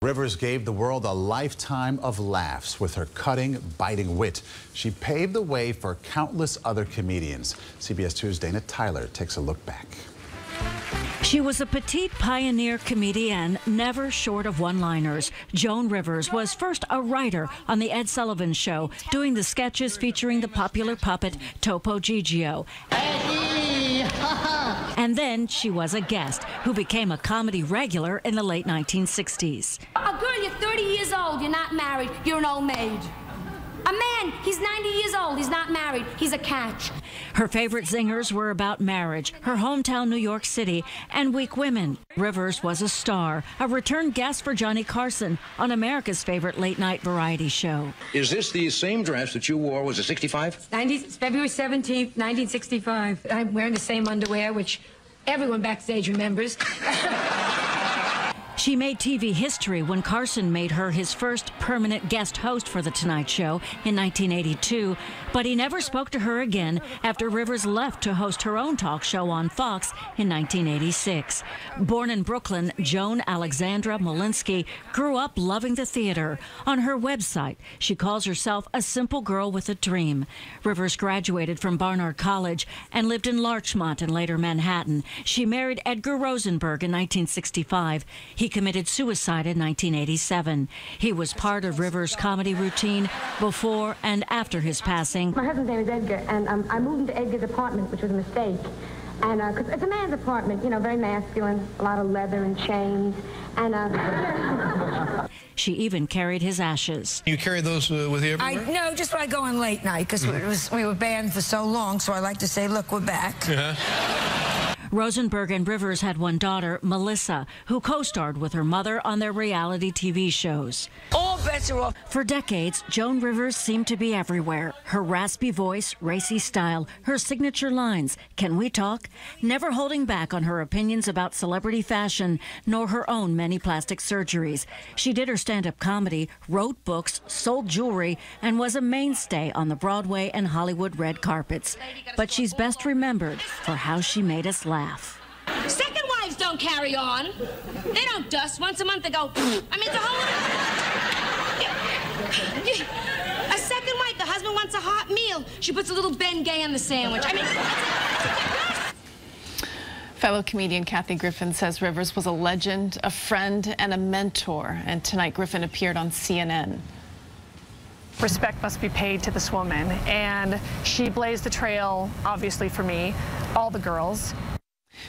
Rivers gave the world a lifetime of laughs with her cutting, biting wit. She paved the way for countless other comedians. CBS 2's Dana Tyler takes a look back. She was a petite pioneer comedienne, never short of one-liners. Joan Rivers was first a writer on The Ed Sullivan Show, doing the sketches featuring the popular puppet Topo Gigio. And then she was a guest who became a comedy regular in the late 1960s. A girl, you're 30 years old, you're not married, you're an old maid. A man, he's 90 years old, he's not married, he's a catch. Her favorite zingers were about marriage, her hometown New York City, and weak women. Rivers was a star, a return guest for Johnny Carson on America's favorite late-night variety show. Is this the same dress that you wore? Was it 65? February 17th, 1965. I'm wearing the same underwear, which everyone backstage remembers. She made TV history when Carson made her his first permanent guest host for The Tonight Show in 1982, but he never spoke to her again after Rivers left to host her own talk show on Fox in 1986. Born in Brooklyn, Joan Alexandra Molinsky grew up loving the theater. On her website, she calls herself a simple girl with a dream. Rivers graduated from Barnard College and lived in Larchmont and later Manhattan. She married Edgar Rosenberg in 1965. He committed suicide in 1987. He was part of Rivers' comedy routine before and after his passing. My husband's name is Edgar, and I moved into Edgar's apartment, which was a mistake. And because it's a man's apartment, you know, very masculine, a lot of leather and chains. And she even carried his ashes. You carry those with you everywhere? No, just when I go on late night, because we were banned for so long, so I like to say, look, we're back. Rosenberg and Rivers had one daughter, Melissa, who co-starred with her mother on their reality TV shows. All bets are off. For decades, Joan Rivers seemed to be everywhere. Her raspy voice, racy style, her signature lines, "Can we talk?" Never holding back on her opinions about celebrity fashion, nor her own many plastic surgeries. She did her stand-up comedy, wrote books, sold jewelry, and was a mainstay on the Broadway and Hollywood red carpets. But she's best remembered for how she made us laugh. Second wives don't carry on. They don't dust. Once a month they go, I mean, it's a whole... A second wife, the husband wants a hot meal. She puts a little Bengay on the sandwich. I mean... Fellow comedian Kathy Griffin says Rivers was a legend, a friend, and a mentor. And tonight, Griffin appeared on CNN. Respect must be paid to this woman, and she blazed the trail, obviously, for me, all the girls.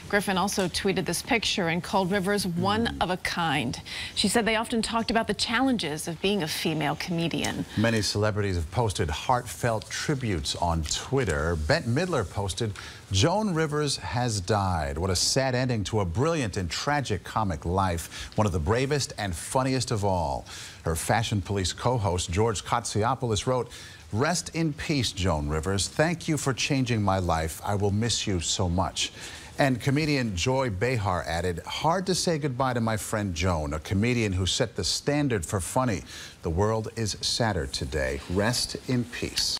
Griffin also tweeted this picture and called Rivers one of a kind. She said they often talked about the challenges of being a female comedian. Many celebrities have posted heartfelt tributes on Twitter. Bette Midler posted, "Joan Rivers has died. What a sad ending to a brilliant and tragic comic life. One of the bravest and funniest of all." Her Fashion Police co-host, George Katsiopoulos, wrote, "Rest in peace, Joan Rivers. Thank you for changing my life. I will miss you so much." And comedian Joy Behar added, "Hard to say goodbye to my friend Joan, a comedian who set the standard for funny. The world is sadder today. Rest in peace."